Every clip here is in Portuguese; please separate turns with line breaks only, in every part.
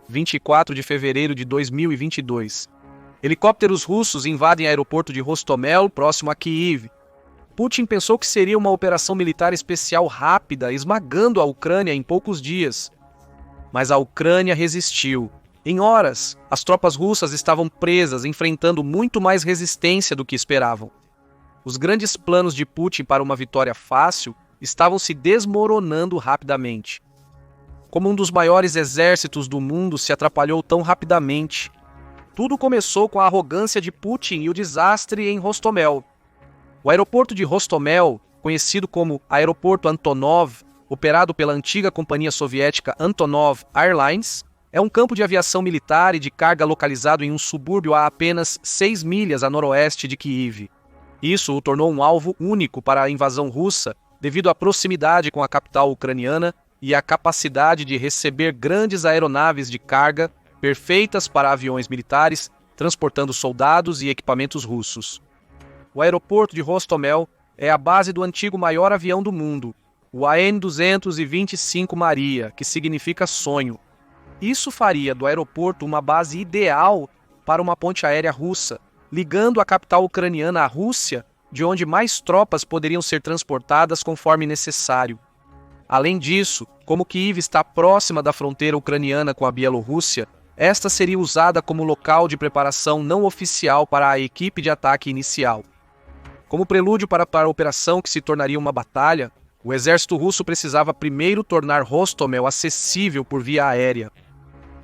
24 de fevereiro de 2022. Helicópteros russos invadem o aeroporto de Hostomel, próximo a Kyiv. Putin pensou que seria uma operação militar especial rápida, esmagando a Ucrânia em poucos dias. Mas a Ucrânia resistiu. Em horas, as tropas russas estavam presas, enfrentando muito mais resistência do que esperavam. Os grandes planos de Putin para uma vitória fácil estavam se desmoronando rapidamente. Como um dos maiores exércitos do mundo se atrapalhou tão rapidamente? Tudo começou com a arrogância de Putin e o desastre em Hostomel. O aeroporto de Hostomel, conhecido como Aeroporto Antonov, operado pela antiga companhia soviética Antonov Airlines, é um campo de aviação militar e de carga localizado em um subúrbio a apenas 6 milhas a noroeste de Kyiv. Isso o tornou um alvo único para a invasão russa, devido à proximidade com a capital ucraniana e à capacidade de receber grandes aeronaves de carga perfeitas para aviões militares, transportando soldados e equipamentos russos. O aeroporto de Hostomel é a base do antigo maior avião do mundo, o AN-225 Maria, que significa sonho. Isso faria do aeroporto uma base ideal para uma ponte aérea russa, ligando a capital ucraniana à Rússia, de onde mais tropas poderiam ser transportadas conforme necessário. Além disso, como Kyiv está próxima da fronteira ucraniana com a Bielorrússia, esta seria usada como local de preparação não oficial para a equipe de ataque inicial. Como prelúdio para a operação que se tornaria uma batalha, o exército russo precisava primeiro tornar Hostomel acessível por via aérea.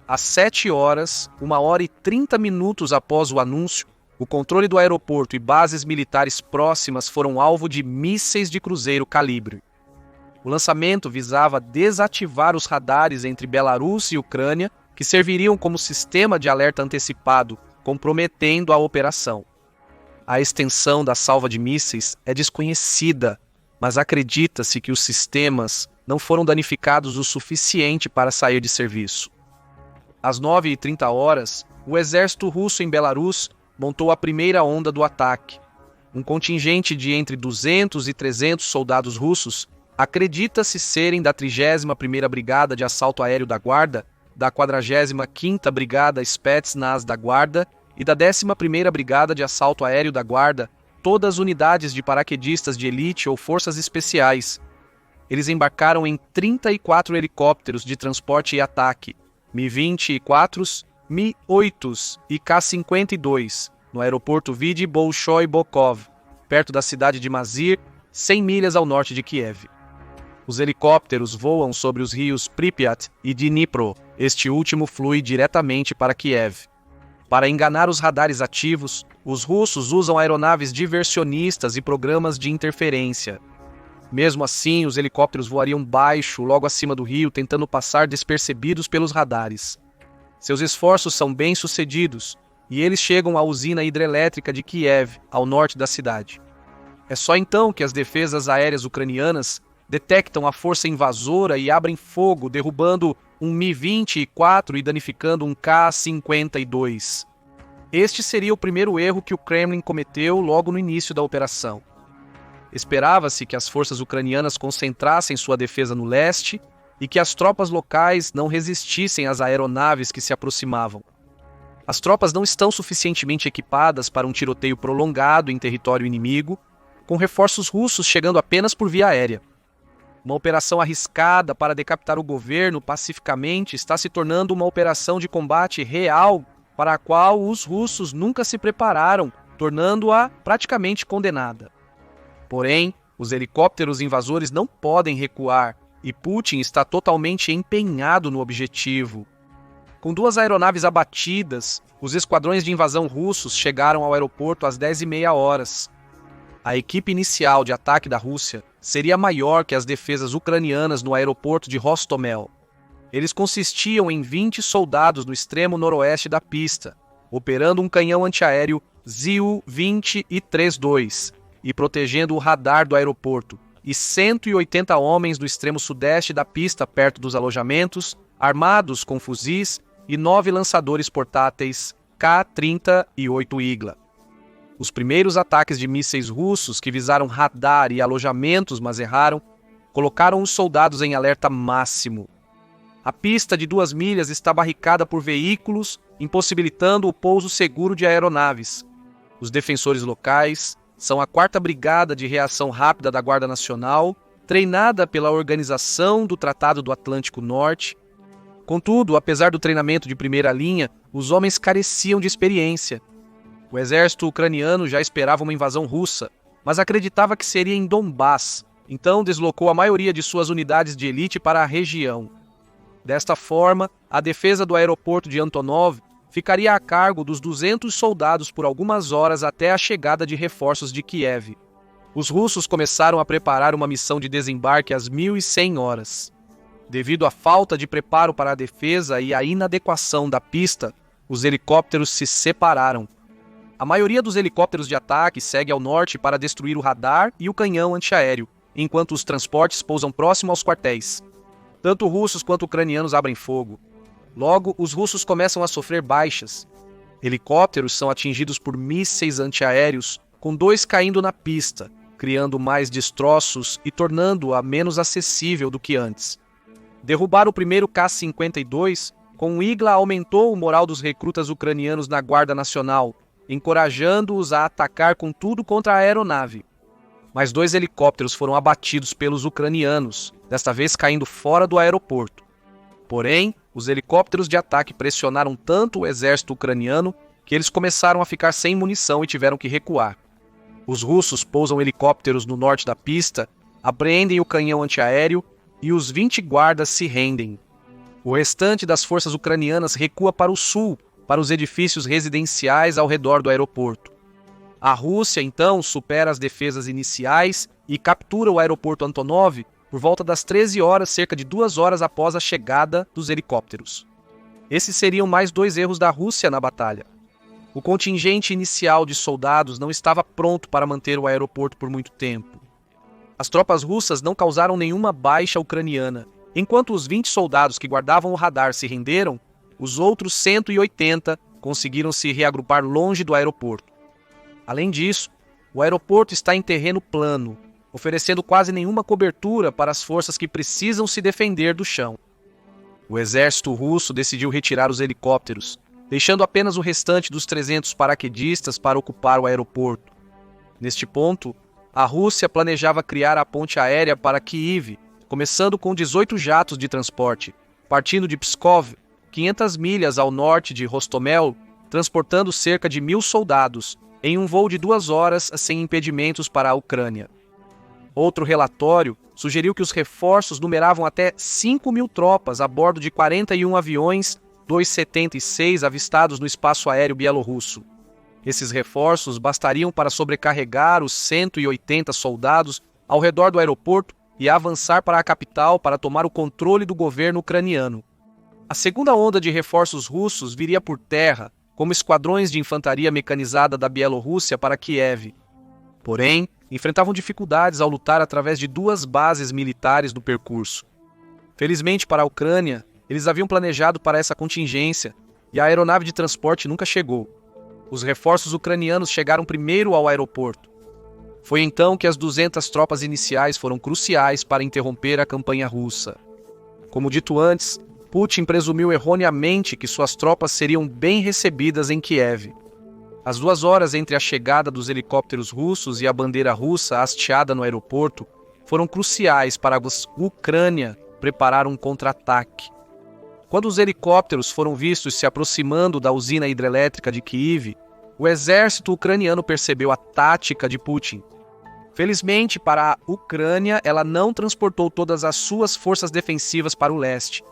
Às 7 horas, 1h30 minutos após o anúncio, o controle do aeroporto e bases militares próximas foram alvo de mísseis de cruzeiro calibre. O lançamento visava desativar os radares entre Belarus e Ucrânia, que serviriam como sistema de alerta antecipado, comprometendo a operação. A extensão da salva de mísseis é desconhecida, mas acredita-se que os sistemas não foram danificados o suficiente para sair de serviço. Às 9h30, o exército russo em Belarus montou a primeira onda do ataque. Um contingente de entre 200 e 300 soldados russos acredita-se serem da 31ª Brigada de Assalto Aéreo da Guarda, da 45ª Brigada Spetsnaz da Guarda e da 11ª Brigada de Assalto Aéreo da Guarda, todas unidades de paraquedistas de elite ou forças especiais. Eles embarcaram em 34 helicópteros de transporte e ataque, Mi-24s, Mi-8s e K-52, no aeroporto Vidi Bolshoi Bokov, perto da cidade de Mazir, 100 milhas ao norte de Kiev. Os helicópteros voam sobre os rios Pripyat e Dnipro. Este último flui diretamente para Kiev. Para enganar os radares ativos, os russos usam aeronaves diversionistas e programas de interferência. Mesmo assim, os helicópteros voariam baixo, logo acima do rio, tentando passar despercebidos pelos radares. Seus esforços são bem-sucedidos, e eles chegam à usina hidrelétrica de Kiev, ao norte da cidade. É só então que as defesas aéreas ucranianas detectam a força invasora e abrem fogo, derrubando um Mi-24 e danificando um K-52. Este seria o primeiro erro que o Kremlin cometeu logo no início da operação. Esperava-se que as forças ucranianas concentrassem sua defesa no leste e que as tropas locais não resistissem às aeronaves que se aproximavam. As tropas não estão suficientemente equipadas para um tiroteio prolongado em território inimigo, com reforços russos chegando apenas por via aérea. Uma operação arriscada para decapitar o governo pacificamente está se tornando uma operação de combate real para a qual os russos nunca se prepararam, tornando-a praticamente condenada. Porém, os helicópteros invasores não podem recuar e Putin está totalmente empenhado no objetivo. Com 2 aeronaves abatidas, os esquadrões de invasão russos chegaram ao aeroporto às 10h30. A equipe inicial de ataque da Rússia seria maior que as defesas ucranianas no aeroporto de Hostomel. Eles consistiam em 20 soldados no extremo noroeste da pista, operando um canhão antiaéreo Ziu-20 e 32 e protegendo o radar do aeroporto, e 180 homens do extremo sudeste da pista perto dos alojamentos, armados com fuzis e 9 lançadores portáteis K-38 Igla. Os primeiros ataques de mísseis russos que visaram radar e alojamentos, mas erraram, colocaram os soldados em alerta máximo. A pista de 2 milhas está barricada por veículos, impossibilitando o pouso seguro de aeronaves. Os defensores locais são a 4ª Brigada de Reação Rápida da Guarda Nacional, treinada pela Organização do Tratado do Atlântico Norte. Contudo, apesar do treinamento de primeira linha, os homens careciam de experiência. O exército ucraniano já esperava uma invasão russa, mas acreditava que seria em Donbass, então deslocou a maioria de suas unidades de elite para a região. Desta forma, a defesa do aeroporto de Antonov ficaria a cargo dos 200 soldados por algumas horas até a chegada de reforços de Kiev. Os russos começaram a preparar uma missão de desembarque às 1100 horas. Devido à falta de preparo para a defesa e à inadequação da pista, os helicópteros se separaram. A maioria dos helicópteros de ataque segue ao norte para destruir o radar e o canhão antiaéreo, enquanto os transportes pousam próximo aos quartéis. Tanto russos quanto ucranianos abrem fogo. Logo, os russos começam a sofrer baixas. Helicópteros são atingidos por mísseis antiaéreos, com 2 caindo na pista, criando mais destroços e tornando-a menos acessível do que antes. Derrubar o primeiro K-52, com o Igla aumentou o moral dos recrutas ucranianos na Guarda Nacional, encorajando-os a atacar com tudo contra a aeronave. Mas 2 helicópteros foram abatidos pelos ucranianos, desta vez caindo fora do aeroporto. Porém, os helicópteros de ataque pressionaram tanto o exército ucraniano que eles começaram a ficar sem munição e tiveram que recuar. Os russos pousam helicópteros no norte da pista, apreendem o canhão antiaéreo e os 20 guardas se rendem. O restante das forças ucranianas recua para o sul, para os edifícios residenciais ao redor do aeroporto. A Rússia, então, supera as defesas iniciais e captura o aeroporto Antonov por volta das 13 horas, cerca de 2 horas após a chegada dos helicópteros. Esses seriam mais 2 erros da Rússia na batalha. O contingente inicial de soldados não estava pronto para manter o aeroporto por muito tempo. As tropas russas não causaram nenhuma baixa ucraniana. Enquanto os 20 soldados que guardavam o radar se renderam, os outros 180 conseguiram se reagrupar longe do aeroporto. Além disso, o aeroporto está em terreno plano, oferecendo quase nenhuma cobertura para as forças que precisam se defender do chão. O exército russo decidiu retirar os helicópteros, deixando apenas o restante dos 300 paraquedistas para ocupar o aeroporto. Neste ponto, a Rússia planejava criar a ponte aérea para Kiev, começando com 18 jatos de transporte, partindo de Pskov, 500 milhas ao norte de Hostomel, transportando cerca de 1000 soldados, em um voo de 2 horas sem impedimentos para a Ucrânia. Outro relatório sugeriu que os reforços numeravam até 5.000 tropas a bordo de 41 aviões Tu-76 avistados no espaço aéreo bielorrusso. Esses reforços bastariam para sobrecarregar os 180 soldados ao redor do aeroporto e avançar para a capital para tomar o controle do governo ucraniano. A segunda onda de reforços russos viria por terra, como esquadrões de infantaria mecanizada da Bielorrússia para Kiev. Porém, enfrentavam dificuldades ao lutar através de 2 bases militares no percurso. Felizmente para a Ucrânia, eles haviam planejado para essa contingência e a aeronave de transporte nunca chegou. Os reforços ucranianos chegaram primeiro ao aeroporto. Foi então que as 200 tropas iniciais foram cruciais para interromper a campanha russa. Como dito antes, Putin presumiu erroneamente que suas tropas seriam bem recebidas em Kiev. As 2 horas entre a chegada dos helicópteros russos e a bandeira russa hasteada no aeroporto foram cruciais para a Ucrânia preparar um contra-ataque. Quando os helicópteros foram vistos se aproximando da usina hidrelétrica de Kiev, o exército ucraniano percebeu a tática de Putin. Felizmente para a Ucrânia, ela não transportou todas as suas forças defensivas para o leste.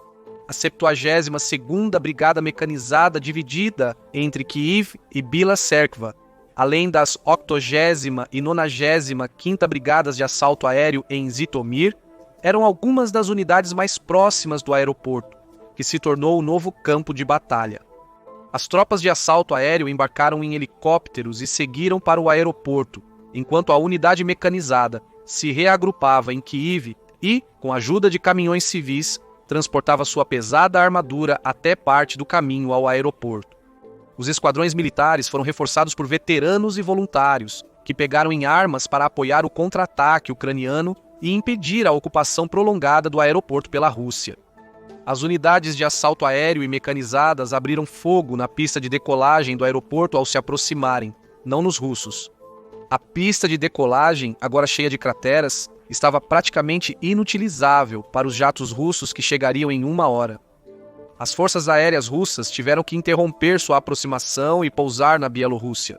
A 72ª Brigada Mecanizada dividida entre Kiev e Bila Tserkva, além das 80ª e 95ª Brigadas de Assalto Aéreo em Zitomir, eram algumas das unidades mais próximas do aeroporto, que se tornou o novo campo de batalha. As tropas de assalto aéreo embarcaram em helicópteros e seguiram para o aeroporto, enquanto a unidade mecanizada se reagrupava em Kiev e, com a ajuda de caminhões civis, transportava sua pesada armadura até parte do caminho ao aeroporto. Os esquadrões militares foram reforçados por veteranos e voluntários, que pegaram em armas para apoiar o contra-ataque ucraniano e impedir a ocupação prolongada do aeroporto pela Rússia. As unidades de assalto aéreo e mecanizadas abriram fogo na pista de decolagem do aeroporto ao se aproximarem, não nos russos. A pista de decolagem, agora cheia de crateras, estava praticamente inutilizável para os jatos russos que chegariam em 1 hora. As forças aéreas russas tiveram que interromper sua aproximação e pousar na Bielorrússia.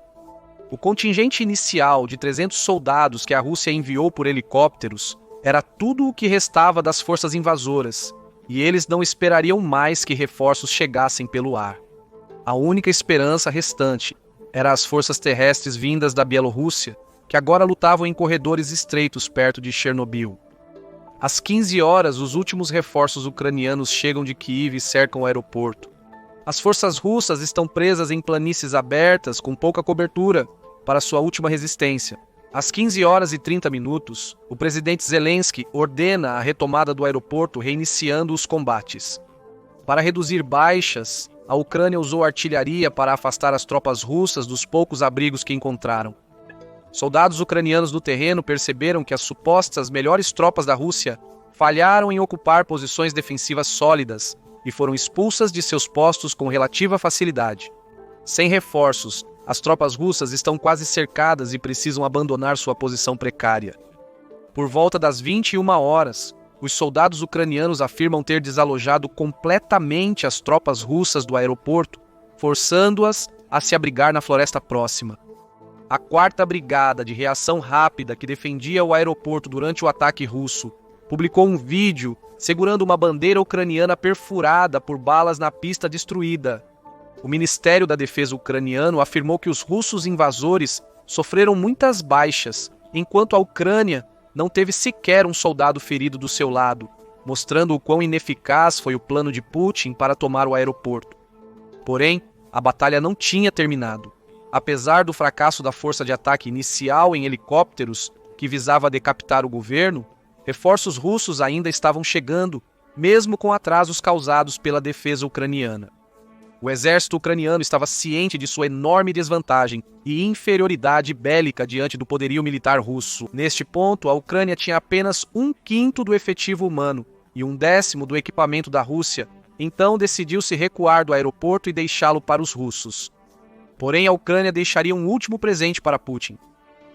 O contingente inicial de 300 soldados que a Rússia enviou por helicópteros era tudo o que restava das forças invasoras, e eles não esperariam mais que reforços chegassem pelo ar. A única esperança restante era as forças terrestres vindas da Bielorrússia, que agora lutavam em corredores estreitos perto de Chernobyl. Às 15 horas, os últimos reforços ucranianos chegam de Kiev e cercam o aeroporto. As forças russas estão presas em planícies abertas com pouca cobertura para sua última resistência. Às 15 horas e 30 minutos, o presidente Zelensky ordena a retomada do aeroporto, reiniciando os combates. Para reduzir baixas, a Ucrânia usou artilharia para afastar as tropas russas dos poucos abrigos que encontraram. Soldados ucranianos no terreno perceberam que as supostas melhores tropas da Rússia falharam em ocupar posições defensivas sólidas e foram expulsas de seus postos com relativa facilidade. Sem reforços, as tropas russas estão quase cercadas e precisam abandonar sua posição precária. Por volta das 21 horas, os soldados ucranianos afirmam ter desalojado completamente as tropas russas do aeroporto, forçando-as a se abrigar na floresta próxima. A 4ª Brigada de Reação Rápida, que defendia o aeroporto durante o ataque russo, publicou um vídeo segurando uma bandeira ucraniana perfurada por balas na pista destruída. O Ministério da Defesa ucraniano afirmou que os russos invasores sofreram muitas baixas, enquanto a Ucrânia não teve sequer um soldado ferido do seu lado, mostrando o quão ineficaz foi o plano de Putin para tomar o aeroporto. Porém, a batalha não tinha terminado. Apesar do fracasso da força de ataque inicial em helicópteros, que visava decapitar o governo, reforços russos ainda estavam chegando, mesmo com atrasos causados pela defesa ucraniana. O exército ucraniano estava ciente de sua enorme desvantagem e inferioridade bélica diante do poderio militar russo. Neste ponto, a Ucrânia tinha apenas 1/5 do efetivo humano e 1/10 do equipamento da Rússia, então decidiu se recuar do aeroporto e deixá-lo para os russos. Porém, a Ucrânia deixaria um último presente para Putin.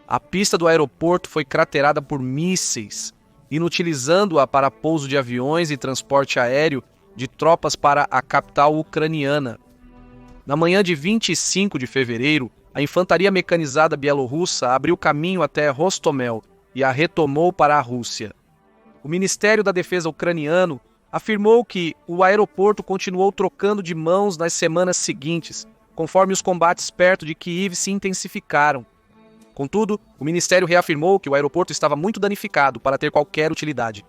A pista do aeroporto foi craterada por mísseis, inutilizando-a para pouso de aviões e transporte aéreo de tropas para a capital ucraniana. Na manhã de 25 de fevereiro, a infantaria mecanizada bielorrussa abriu caminho até Hostomel e a retomou para a Rússia. O Ministério da Defesa ucraniano afirmou que o aeroporto continuou trocando de mãos nas semanas seguintes, conforme os combates perto de Kiev se intensificaram. Contudo, o Ministério reafirmou que o aeroporto estava muito danificado para ter qualquer utilidade.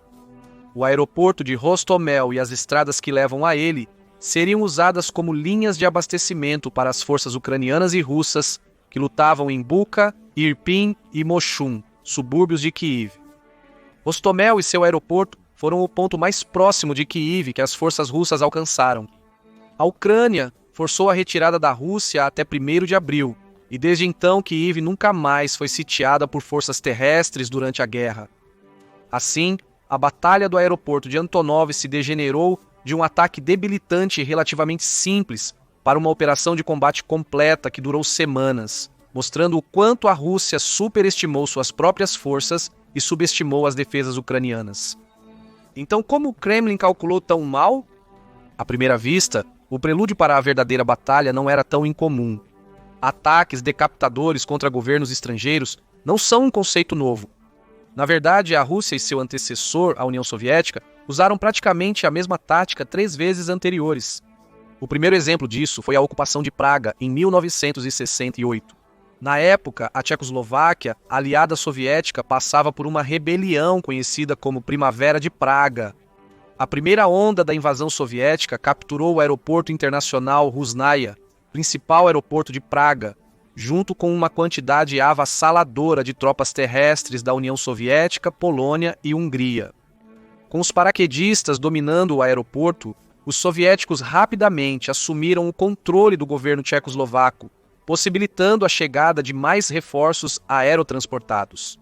O aeroporto de Hostomel e as estradas que levam a ele seriam usadas como linhas de abastecimento para as forças ucranianas e russas que lutavam em Bucha, Irpin e Moshchun, subúrbios de Kiev. Hostomel e seu aeroporto foram o ponto mais próximo de Kiev que as forças russas alcançaram. A Ucrânia forçou a retirada da Rússia até 1º de abril, e desde então Kiev nunca mais foi sitiada por forças terrestres durante a guerra. Assim, a batalha do aeroporto de Antonov se degenerou de um ataque debilitante e relativamente simples para uma operação de combate completa que durou semanas, mostrando o quanto a Rússia superestimou suas próprias forças e subestimou as defesas ucranianas. Então, como o Kremlin calculou tão mal? À primeira vista, o prelúdio para a verdadeira batalha não era tão incomum. Ataques decapitadores contra governos estrangeiros não são um conceito novo. Na verdade, a Rússia e seu antecessor, a União Soviética, usaram praticamente a mesma tática 3 vezes anteriores. O primeiro exemplo disso foi a ocupação de Praga, em 1968. Na época, a Tchecoslováquia, aliada soviética, passava por uma rebelião conhecida como Primavera de Praga. A primeira onda da invasão soviética capturou o aeroporto internacional Rusnaia, principal aeroporto de Praga, junto com uma quantidade avassaladora de tropas terrestres da União Soviética, Polônia e Hungria. Com os paraquedistas dominando o aeroporto, os soviéticos rapidamente assumiram o controle do governo tchecoslovaco, possibilitando a chegada de mais reforços aerotransportados.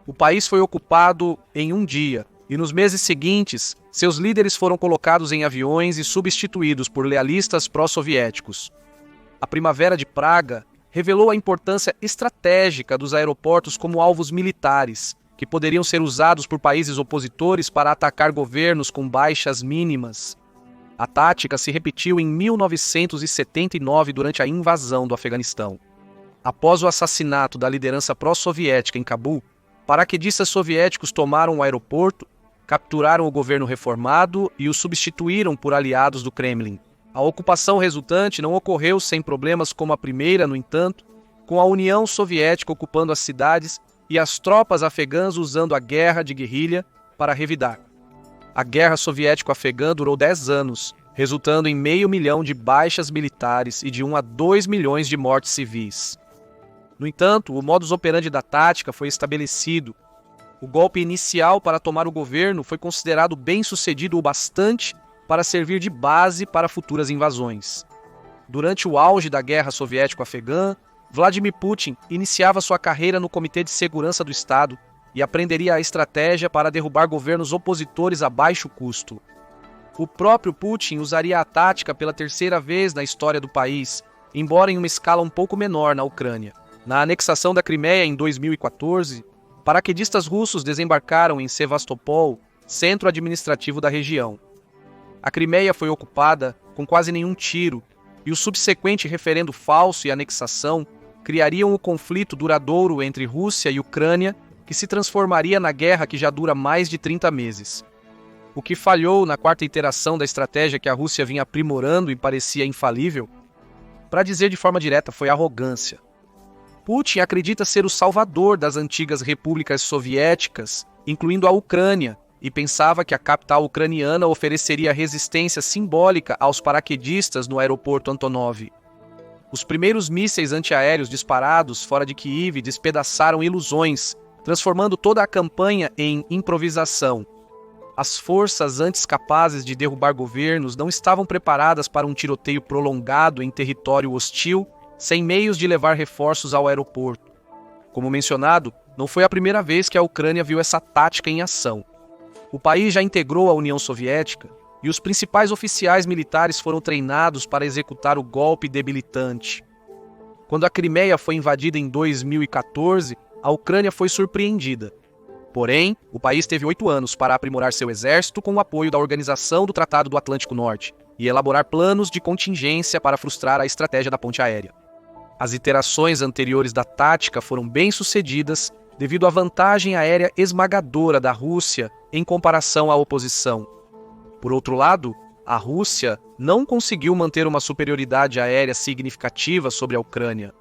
O país foi ocupado em um dia, E nos meses seguintes, seus líderes foram colocados em aviões e substituídos por lealistas pró-soviéticos. A Primavera de Praga revelou a importância estratégica dos aeroportos como alvos militares, que poderiam ser usados por países opositores para atacar governos com baixas mínimas. A tática se repetiu em 1979 durante a invasão do Afeganistão. Após o assassinato da liderança pró-soviética em Cabul, paraquedistas soviéticos tomaram o aeroporto, capturaram o governo reformado e o substituíram por aliados do Kremlin. A ocupação resultante não ocorreu sem problemas como a primeira, no entanto, com a União Soviética ocupando as cidades e as tropas afegãs usando a guerra de guerrilha para revidar. A guerra soviético-afegã durou 10 anos, resultando em 500 mil de baixas militares e de 1 a 2 milhões de mortes civis. No entanto, o modus operandi da tática foi estabelecido. O golpe inicial para tomar o governo foi considerado bem-sucedido o bastante para servir de base para futuras invasões. Durante o auge da guerra soviético-afegã, Vladimir Putin iniciava sua carreira no Comitê de Segurança do Estado e aprenderia a estratégia para derrubar governos opositores a baixo custo. O próprio Putin usaria a tática pela terceira vez na história do país, embora em uma escala um pouco menor na Ucrânia. Na anexação da Crimeia em 2014, paraquedistas russos desembarcaram em Sevastopol, centro administrativo da região. A Crimeia foi ocupada com quase nenhum tiro, e o subsequente referendo falso e anexação criariam o conflito duradouro entre Rússia e Ucrânia, que se transformaria na guerra que já dura mais de 30 meses. O que falhou na quarta iteração da estratégia que a Rússia vinha aprimorando e parecia infalível, para dizer de forma direta, foi arrogância. Putin acredita ser o salvador das antigas repúblicas soviéticas, incluindo a Ucrânia, e pensava que a capital ucraniana ofereceria resistência simbólica aos paraquedistas no aeroporto Antonov. Os primeiros mísseis antiaéreos disparados fora de Kiev despedaçaram ilusões, transformando toda a campanha em improvisação. As forças antes capazes de derrubar governos não estavam preparadas para um tiroteio prolongado em território hostil, sem meios de levar reforços ao aeroporto. Como mencionado, não foi a primeira vez que a Ucrânia viu essa tática em ação. O país já integrou a União Soviética e os principais oficiais militares foram treinados para executar o golpe debilitante. Quando a Crimeia foi invadida em 2014, a Ucrânia foi surpreendida. Porém, o país teve 8 anos para aprimorar seu exército com o apoio da Organização do Tratado do Atlântico Norte e elaborar planos de contingência para frustrar a estratégia da ponte aérea. As iterações anteriores da tática foram bem-sucedidas devido à vantagem aérea esmagadora da Rússia em comparação à oposição. Por outro lado, a Rússia não conseguiu manter uma superioridade aérea significativa sobre a Ucrânia.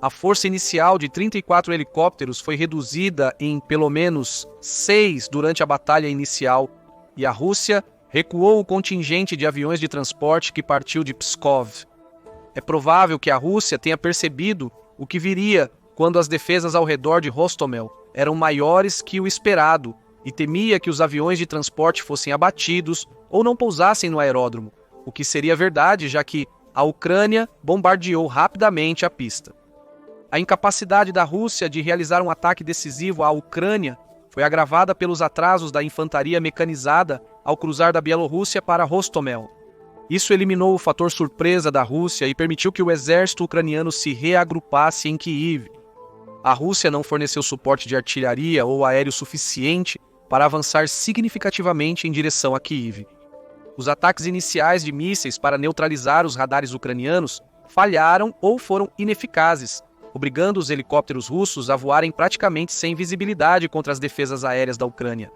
A força inicial de 34 helicópteros foi reduzida em pelo menos 6 durante a batalha inicial, e a Rússia recuou o contingente de aviões de transporte que partiu de Pskov. É provável que a Rússia tenha percebido o que viria quando as defesas ao redor de Hostomel eram maiores que o esperado e temia que os aviões de transporte fossem abatidos ou não pousassem no aeródromo, o que seria verdade já que a Ucrânia bombardeou rapidamente a pista. A incapacidade da Rússia de realizar um ataque decisivo à Ucrânia foi agravada pelos atrasos da infantaria mecanizada ao cruzar da Bielorrússia para Hostomel. Isso eliminou o fator surpresa da Rússia e permitiu que o exército ucraniano se reagrupasse em Kiev. A Rússia não forneceu suporte de artilharia ou aéreo suficiente para avançar significativamente em direção a Kiev. Os ataques iniciais de mísseis para neutralizar os radares ucranianos falharam ou foram ineficazes, obrigando os helicópteros russos a voarem praticamente sem visibilidade contra as defesas aéreas da Ucrânia.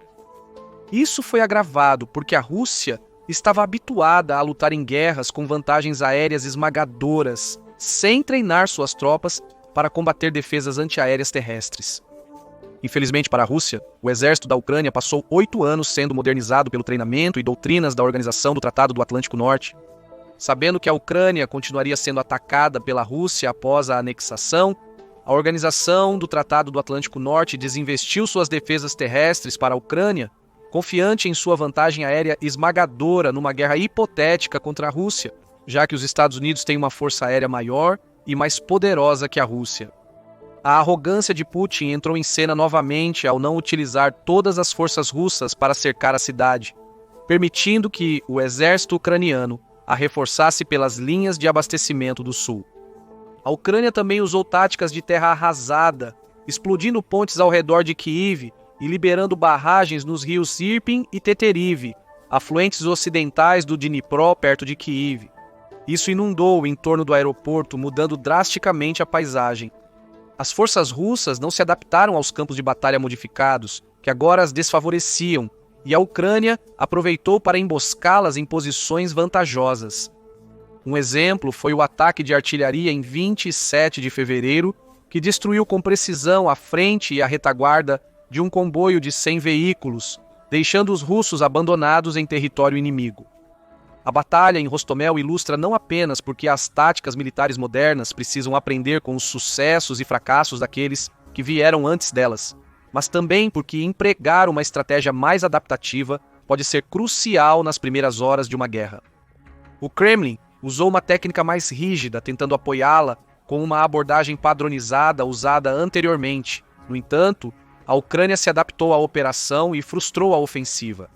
Isso foi agravado porque a Rússia estava habituada a lutar em guerras com vantagens aéreas esmagadoras, sem treinar suas tropas para combater defesas antiaéreas terrestres. Infelizmente para a Rússia, o exército da Ucrânia passou 8 anos sendo modernizado pelo treinamento e doutrinas da Organização do Tratado do Atlântico Norte. Sabendo que a Ucrânia continuaria sendo atacada pela Rússia após a anexação, a Organização do Tratado do Atlântico Norte desinvestiu suas defesas terrestres para a Ucrânia, confiante em sua vantagem aérea esmagadora numa guerra hipotética contra a Rússia, já que os Estados Unidos têm uma força aérea maior e mais poderosa que a Rússia. A arrogância de Putin entrou em cena novamente ao não utilizar todas as forças russas para cercar a cidade, permitindo que o exército ucraniano a reforçasse pelas linhas de abastecimento do sul. A Ucrânia também usou táticas de terra arrasada, explodindo pontes ao redor de Kiev e liberando barragens nos rios Irpin e Teteriv, afluentes ocidentais do Dnipro perto de Kiev. Isso inundou o entorno do aeroporto, mudando drasticamente a paisagem. As forças russas não se adaptaram aos campos de batalha modificados, que agora as desfavoreciam, e a Ucrânia aproveitou para emboscá-las em posições vantajosas. Um exemplo foi o ataque de artilharia em 27 de fevereiro, que destruiu com precisão a frente e a retaguarda de um comboio de 100 veículos, deixando os russos abandonados em território inimigo. A batalha em Hostomel ilustra não apenas porque as táticas militares modernas precisam aprender com os sucessos e fracassos daqueles que vieram antes delas, mas também porque empregar uma estratégia mais adaptativa pode ser crucial nas primeiras horas de uma guerra. O Kremlin usou uma técnica mais rígida, tentando apoiá-la com uma abordagem padronizada usada anteriormente. No entanto, a Ucrânia se adaptou à operação e frustrou a ofensiva.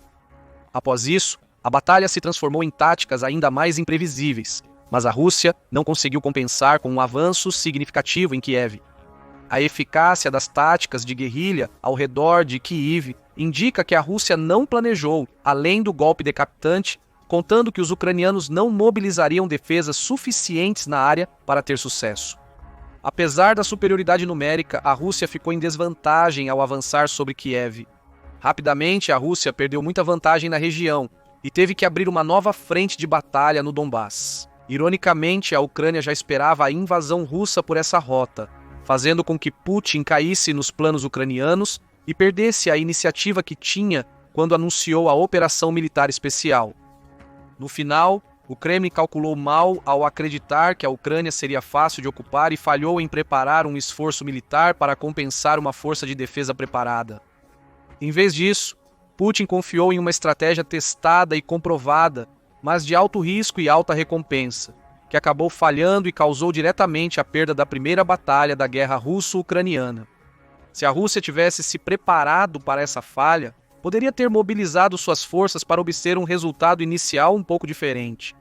Após isso, a batalha se transformou em táticas ainda mais imprevisíveis, mas a Rússia não conseguiu compensar com um avanço significativo em Kiev. A eficácia das táticas de guerrilha ao redor de Kiev indica que a Rússia não planejou, além do golpe decapitante, contando que os ucranianos não mobilizariam defesas suficientes na área para ter sucesso. Apesar da superioridade numérica, a Rússia ficou em desvantagem ao avançar sobre Kiev. Rapidamente, a Rússia perdeu muita vantagem na região e teve que abrir uma nova frente de batalha no Donbass. Ironicamente, a Ucrânia já esperava a invasão russa por essa rota, fazendo com que Putin caísse nos planos ucranianos e perdesse a iniciativa que tinha quando anunciou a operação militar especial. No final, o Kremlin calculou mal ao acreditar que a Ucrânia seria fácil de ocupar e falhou em preparar um esforço militar para compensar uma força de defesa preparada. Em vez disso, Putin confiou em uma estratégia testada e comprovada, mas de alto risco e alta recompensa, que acabou falhando e causou diretamente a perda da primeira batalha da guerra russo-ucraniana. Se a Rússia tivesse se preparado para essa falha, poderia ter mobilizado suas forças para obter um resultado inicial um pouco diferente.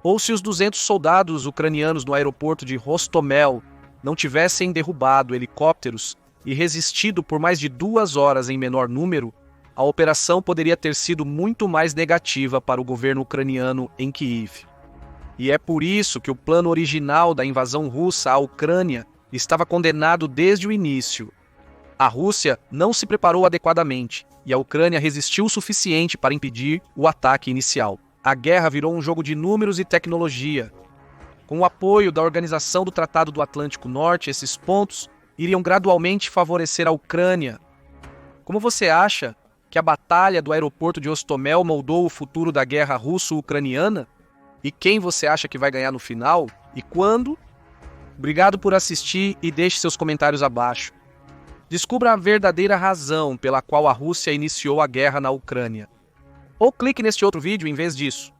Ou se os 200 soldados ucranianos no aeroporto de Hostomel não tivessem derrubado helicópteros e resistido por mais de 2 horas em menor número, a operação poderia ter sido muito mais negativa para o governo ucraniano em Kiev. E é por isso que o plano original da invasão russa à Ucrânia estava condenado desde o início. A Rússia não se preparou adequadamente e a Ucrânia resistiu o suficiente para impedir o ataque inicial. A guerra virou um jogo de números e tecnologia. Com o apoio da Organização do Tratado do Atlântico Norte, esses pontos iriam gradualmente favorecer a Ucrânia. Como você acha que a batalha do aeroporto de Hostomel moldou o futuro da guerra russo-ucraniana? E quem você acha que vai ganhar no final? E quando? Obrigado por assistir e deixe seus comentários abaixo. Descubra a verdadeira razão pela qual a Rússia iniciou a guerra na Ucrânia. Ou clique neste outro vídeo em vez disso.